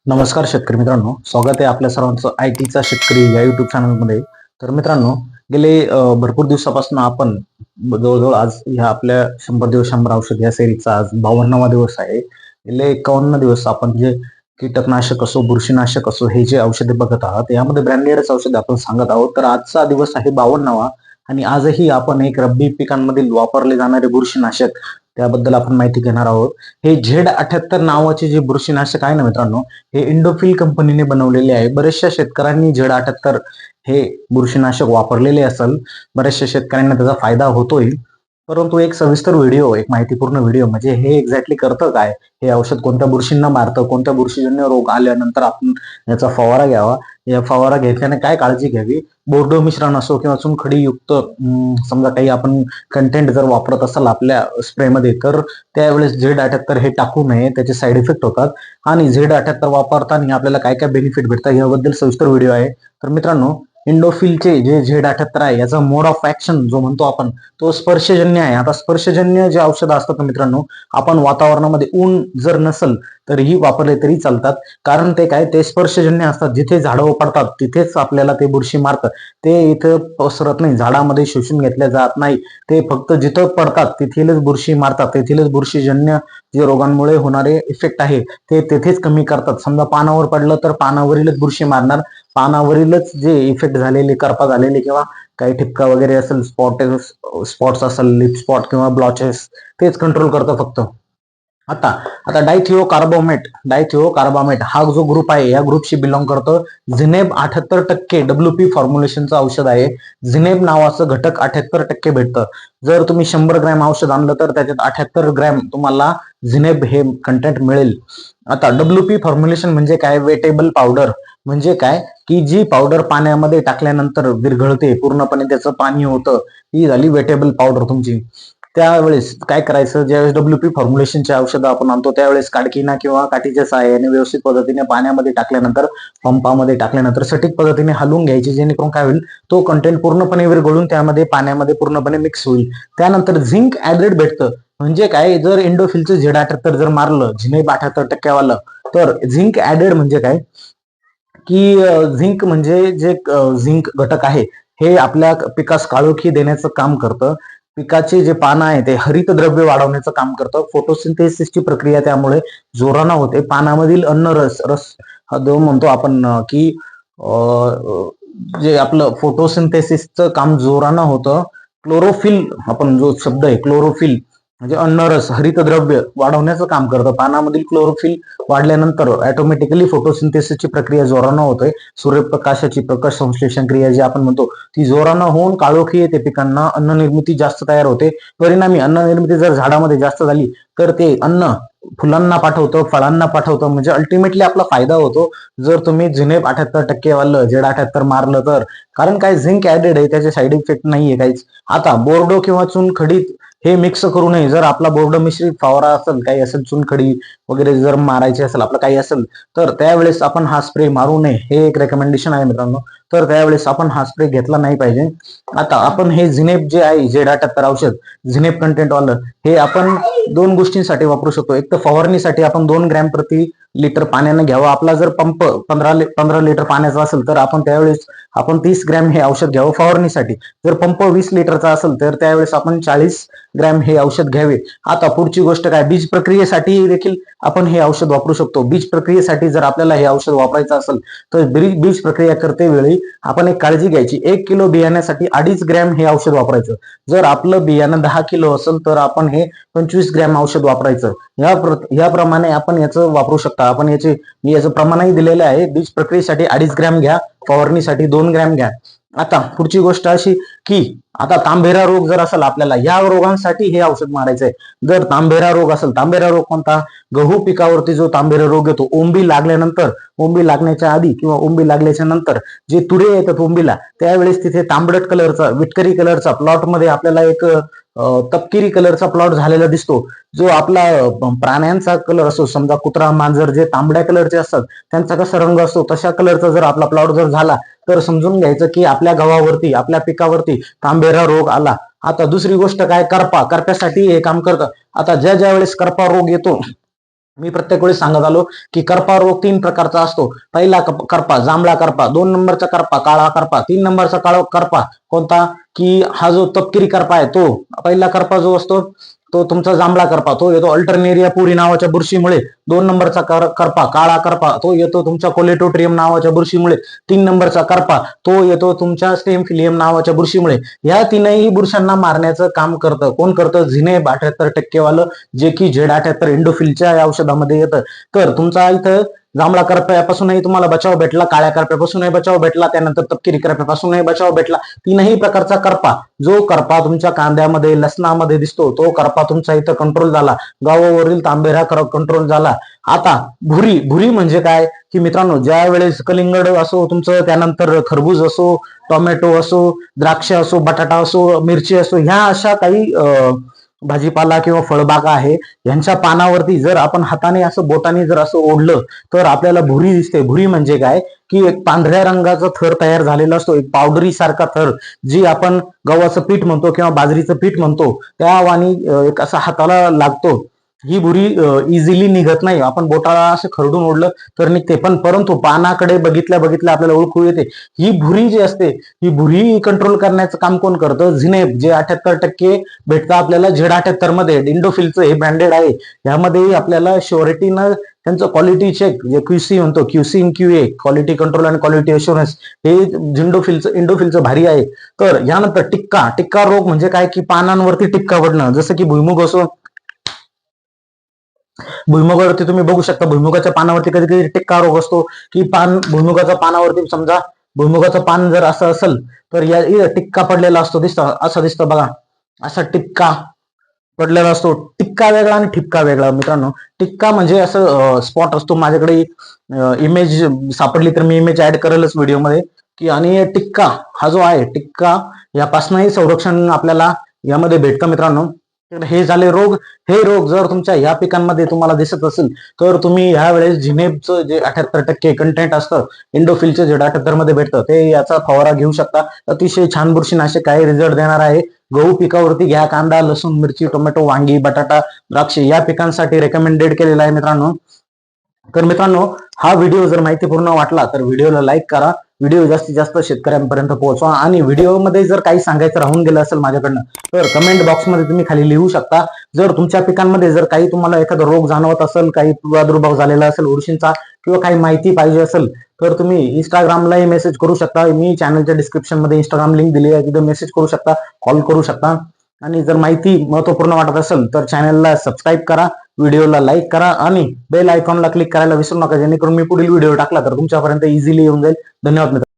नमस्कार शेतकरी मित्रांनो, स्वागत आहे आपल्या सर्वांचं आय-टीचा शेतकरी या युट्यूब चॅनलमध्ये. तर मित्रांनो, गेले भरपूर दिवसापासून आपण जवळजवळ आज ह्या आपल्या 100 दिवस 100 औषध या सेरीजचा आज 52वा दिवस आहे. गेले 51 दिवस आपण जे कीटकनाशक असो, बुरशीनाशक असो, हे जे औषधे बघत आहात, यामध्ये ब्रँडेडच औषध आपण सांगत आहोत. तर आजचा दिवस आहे 52वा आणि आजही आपण एक रब्बी पिकांमधील वापरले जाणारे बुरशीनाशक त्याबद्दल आपण माहिती घेणार आहोत. हे Z78 नावाचे जे बुरशीनाशक आहे ना मित्रांनो, हे इंडोफिल कंपनीने बनवलेले आहे. बऱ्याचशा शेतकऱ्यांनी Z78 हे बुरशीनाशक वापरलेले असेल, बऱ्याचशा शेतकऱ्यांना त्याचा फायदा होतोय. परंतु एक सविस्तर व्हिडिओ, एक माहितीपूर्ण व्हिडिओ म्हणजे हे एक्झॅक्टली करतं काय, हे औषध कोणत्या बुरशींना मारतं, कोणत्या बुरशीजन्य रोग आल्यानंतर आपण याचा फवारा घ्यावा, या फवारा घेतल्याने काय काळजी घ्यावी, बोर्डो मिश्रण असो किंवा चुनखडी युक्त समजा काही आपण कंटेंट जर वापरत असाल आपल्या स्प्रेमध्ये, तर त्यावेळेस Z78 हे टाकू नये, त्याचे साईड इफेक्ट होतात. आणि Z78 वापरताना आपल्याला काय काय बेनिफिट भेटतात याबद्दल सविस्तर व्हिडिओ आहे. तर मित्रांनो, इंडोफिलचे जे Z78 आहे याचा मोड ऑफ ऍक्शन जो म्हणतो आपण, तो स्पर्शजन्य आहे. आता स्पर्शजन्य जे औषधं असतात मित्रांनो, आपण वातावरणामध्ये ऊन जर नसल तरीही वापरले तरी चालतात. कारण ते काय, ते स्पर्शजन्य असतात. जिथे झाडं पडतात तिथेच आपल्याला ते बुरशी मारतात. ते इथं पसरत नाही, झाडामध्ये शोषून घेतल्या जात नाही. ते फक्त जिथं पडतात तिथेच बुरशी मारतात, तेथीलच बुरशीजन्य जे रोगांमुळे होणारे इफेक्ट आहे ते तेथेच कमी करतात. समजा पानावर पडलं तर पानावरीलच बुरशी मारणार, पानावरीलच जे इफेक्ट झालेले, करपा झालेले किंवा काही ठिपका वगैरे असेल, स्पॉट्स असेल, लिप स्पॉट किंवा ब्लॉचेस, तेच कंट्रोल करतं फक्त. आता आता डायथिओकार्बामेट हा जो ग्रुप आहे, या ग्रुपशी बिलॉंग करतं. झिनेब 78% WP फॉर्म्युलेशनचं औषध आहे. झिनेब नावाचं घटक 78% भेटतं. जर तुम्ही 100 ग्रॅम औषध आणलं तर त्याच्यात 78 ग्रॅम तुम्हाला झिनेब हे कंटेंट मिळेल. आता WP फॉर्म्युलेशन म्हणजे काय, वेटेबल पावडर म्हणजे काय, की जी पावडर पाण्यामध्ये टाकल्यानंतर विरघळते, पूर्णपणे त्याचं पाणी होतं, ही झाली वेटेबल पावडर तुमची. त्यावेळेस काय करायचं, ज्यावेळेस WP फॉर्म्युलेशनचे औषधं आपण आणतो त्यावेळेस काडकीना किंवा काठीच्या सहाय्याने व्यवस्थित पद्धतीने पाण्यामध्ये टाकल्यानंतर, पंपामध्ये टाकल्यानंतर सटीक पद्धतीने हलवून घ्यायचे, जेणेकरून काय होईल, तो कंटेंट पूर्णपणे विरघळून त्यामध्ये पाण्यामध्ये पूर्णपणे मिक्स होईल. त्यानंतर झिंक ऍडेड भेटतं. म्हणजे काय, जर इंडोफिलचं Z78 जर मारलं, झिनेब 78% वालं, तर झिंक ऍडेड म्हणजे काय, की झिंक म्हणजे जे झिंक घटक आहे हे आपल्या पिकास काळोखी देण्याचं काम करतं. पिकाचे जे पानं आहे ते हरित द्रव्य वाढवण्याचं काम करतं. फोटोसिंथेसिसची प्रक्रिया त्यामुळे जोरानं होते. पानामधील अन्न रस रस हा जो म्हणतो आपण की जे आपलं फोटोसिंथेसिसचं काम जोरानं होतं. क्लोरोफिल आपण जो शब्द आहे, क्लोरोफिल म्हणजे अन्नरस, हरितद्रव्य वाढवण्याचं काम करतं. पानामधील क्लोरोफिल वाढल्यानंतर ऑटोमॅटिकली फोटोसिंथेसिसची प्रक्रिया जोरानं होते. सूर्यप्रकाशाची प्रकाश संश्लेषण क्रिया जी आपण म्हणतो ती जोरानं होऊन काळोखी येते पिकांना, अन्न निर्मिती जास्त तयार होते. परिणामी अन्न निर्मिती जर झाडामध्ये जास्त झाली तर ते अन्न फुलांना पाठवतं, फळांना पाठवतं, म्हणजे अल्टिमेटली आपला फायदा होतो जर तुम्ही झिनेब 78% वालं Z78 मारलं तर. कारण काय, झिंक ऍडेड आहे, त्याचे साईड इफेक्ट नाहीये काहीच. आता बोर्डो किंवा चुनखडीत हे मिक्स करू नये. जर आपला बोर्डो मिश्रित फवारा असेल, काही असेल, चुनखडी वगैरे जर मारायची असेल, आपलं काही असेल, तर त्यावेळेस आपण हा स्प्रे मारू नये. हे एक रेकमेंडेशन आहे मित्रांनो. तर त्यावेळेस आपण हा स्प्रे घेतला नाही पाहिजे. आता आपण हे झिनेब जे आहे, Z78 औषध, झिनेब कंटेंट वालं, हे आपण दोन गोष्टींसाठी वापरू शकतो. एक तर फवारणीसाठी आपण 2 ग्रॅम प्रति लिटर पाण्याने घ्यावं. आपला जर पंप 15 लिटर पाण्याचा असेल तर आपण त्यावेळेस 30 ग्रॅम हे औषध घ्यावं फवारणीसाठी. जर पंप 20 लिटरचा असेल तर त्यावेळेस आपण 40 ग्रॅम हे औषध घ्यावे. आता पुढची गोष्ट काय, बीज प्रक्रियेसाठी देखील आपण हे औषध वापरू शकतो. बीज प्रक्रियेसाठी जर आपल्याला हे औषध वापरायचं असेल तर बीज प्रक्रिया करते वेळी आपण एक काळजी घ्यायची, 1 किलो बियाण्यासाठी 2.5 ग्रॅम हे औषध वापरायचं. जर आपलं बियाणं 10 किलो असेल तर आपण हे 25 ग्रॅम औषध वापरायचं. याप्रमाणे आपण याचं वापरू शकता. आपण मी याचं प्रमाणही दिलेलं आहे. बीज प्रक्रियेसाठी 2.5 ग्रॅम घ्या, फवारणीसाठी 2 ग्रॅम घ्या. आता पुढची गोष्ट अशी की आता तांबेरा रोग जर असेल आपल्याला, या रोगांसाठी हे औषध मारायचंय. जर तांबेरा रोग असेल, तांबेरा रोग कोणता, गहू पिकावरती जो तांबेरा रोग येतो, ओंबी लागल्यानंतर, ओंबी लागण्याच्या आधी किंवा ओंबी लागल्याच्या नंतर जे तुरे येतात ओंबीला, त्यावेळेस तिथे तांबडट कलरचा, विटकरी कलरचा प्लॉट मध्ये आपल्याला एक तपकिरी कलरचा प्लॉट झालेला दिसतो. जो आपला प्राण्यांचा कलर असतो, समजा कुत्रा, मांजर जे तांबड्या कलरचे असतात त्यांचा कसा रंग असतो, तशा कलरचा जर आपला प्लॉट जर झाला तर समजून घ्यायचं की आपल्या गव्हावरती, आपल्या पिकावरती तांबेरा रोग आला. आता दुसरी गोष्ट काय, करप्यासाठी हे काम करतं. आता ज्या वेळेस करपा रोग येतो मी प्रत्येक वेळेस सांगत आलो की करपा रोग 3 प्रकारचा असतो. पहिला करपा, जांभळा करपा, 2 नंबरचा करपा, काळा करपा, 3 नंबरचा काळा करपा कोणता, की हा जो तपकिरी करपा आहे तो. पहिला करपा जो असतो तो तुमचा जांभळा करपा, तो येतो अल्टरनेरिया पुरी नावाच्या बुरशीमुळे. 2 नंबरचा करपा, काळा करपा, तो येतो तुमच्या कोलेटोट्रियम नावाच्या बुरशीमुळे. 3 नंबरचा करपा, तो येतो तुमच्या स्टेमफिलियम नावाच्या बुरशीमुळे. या तीनही बुरशांना मारण्याचं काम करतं. कोण करतं? झिनेब 78% वालं, जे की Z78 एंडोफिलच्या या औषधामध्ये येतं. तर तुमचा इथं जांभळा करप्यापासूनही तुम्हाला बचाव भेटला, काळ्या करप्यापासूनही बचाव भेटला, त्यानंतर तपकिरी करप्यापासूनही बचाव भेटला. तीनही प्रकारचा करपा, जो करपा तुमच्या कांद्यामध्ये, लसणामध्ये दिसतो, तो करपा तुमचा इथं कंट्रोल झाला. गावावरील तांबेरा कंट्रोल झाला. आता भुरी. भुरी म्हणजे काय की मित्रांनो, ज्या वेळेस कलिंगड असो तुमचं, त्यानंतर खरबूज असो, टोमॅटो असो, द्राक्ष असो, बटाटा असो, मिरची असो, ह्या अशा काही भाजीपाला किंवा फळबागा आहे, यांच्या पानावरती जर आपण हाताने असं बोटाने जर असं ओढलं तर आपल्याला भुरी दिसते. भुरी म्हणजे काय की एक पांढऱ्या रंगाचा थर तयार झालेला असतो, एक पावडरी सारखा थर, जी आपण गव्हाचं पीठ म्हणतो किंवा बाजरीचं पीठ म्हणतो, त्या वाणी एक असा हाताला लागतो. ही भुरी इझिली निघत नाही. आपण बोटाला असं खरडून ओढलं तर निघते, पण परंतु पानाकडे बघितल्या बघितल्या आपल्याला ओळखू येते. ही भुरी जी असते, ही भुरी कंट्रोल करण्याचं काम कोण करतं? झिनेब, जे 78% भेटतं आपल्याला Z78 मध्ये. इंडोफिलचं हे ब्रँडेड आहे. यामध्ये आपल्याला श्युरिटीनं त्यांचं क्वालिटी चेक, जे क्यूसी म्हणतो, QC in QA, quality control आणि क्वालिटी अश्युरन्स, हे इंडोफिलचं भारी आहे. तर यानंतर टिक्का. टिक्का रोग म्हणजे काय की पानांवरती टिक्का पडणं, जसं की भुईमुग असो, भुईमुगावरती तुम्ही बघू शकता, भुईमुगाच्या पानावरती कधी कधी टिक्का रोग असतो, की भुईमुगाच्या पानावरती समजा भुईमुगाचं पान जर असं असेल तर या टिक्का पडलेला असतो, असं दिसतं बघा, असा टिक्का पडलेला असतो. टिक्का वेगळा आणि ठिपका वेगळा मित्रांनो. टिक्का म्हणजे असं स्पॉट असतो. माझ्याकडे इमेज सापडली तर मी इमेज ऍड करेलच व्हिडिओमध्ये, की आणि टिक्का हा जो आहे, टिक्का यापासूनही संरक्षण आपल्याला यामध्ये भेटतं मित्रांनो. तर हे झाले रोग. हे रोग जर तुमच्या या पिकांमध्ये तुम्हाला दिसत असेल तर तुम्ही ह्या वेळेस झिनेबचं जे 78% कंटेंट असतं, इंडोफिलचं Z78 मध्ये भेटतं, ते याचा फवारा घेऊ शकता. अतिशय छान बुरशीनाशक आहे, रिझल्ट देणार आहे. गहू पिकावरती घ्या, कांदा, लसूण, मिरची, टोमॅटो, वांगी, बटाटा, द्राक्ष या पिकांसाठी रेकमेंडेड केलेला आहे मित्रांनो. तर मित्रांनो, हा व्हिडिओ जर माहितीपूर्ण वाटला तर व्हिडिओला लाईक करा, व्हिडिओ जास्तीत जास्त शेतकऱ्यांपर्यंत पोहोचवा, आणि व्हिडिओमध्ये जर काही सांगायचं राहून गेलं असेल माझ्याकडनं तर कमेंट बॉक्समध्ये तुम्ही खाली लिहू शकता. जर तुमच्या पिकांमध्ये जर काही तुम्हाला एखादा रोग जाणवत असेल, काही प्रादुर्भाव झालेला असेल बुरशींचा, किंवा काही माहिती पाहिजे असेल तर तुम्ही इंस्टाग्रामलाही मेसेज करू शकता. मी चॅनलच्या डिस्क्रिप्शन मध्ये इंस्टाग्राम लिंक दिली आहे, तिथे मेसेज करू शकता, कॉल करू शकता. आणि जर माहिती महत्वपूर्ण वाटत असेल तर चॅनलला सबस्क्राईब करा, व्हिडिओला लाईक करा, आणि बेल आयकॉनला क्लिक करायला विसरू नका, जेणेकरून मी पुढील व्हिडिओ टाकला तर तुमच्यापर्यंत इझिली येऊन जाईल. धन्यवाद मित्रांनो.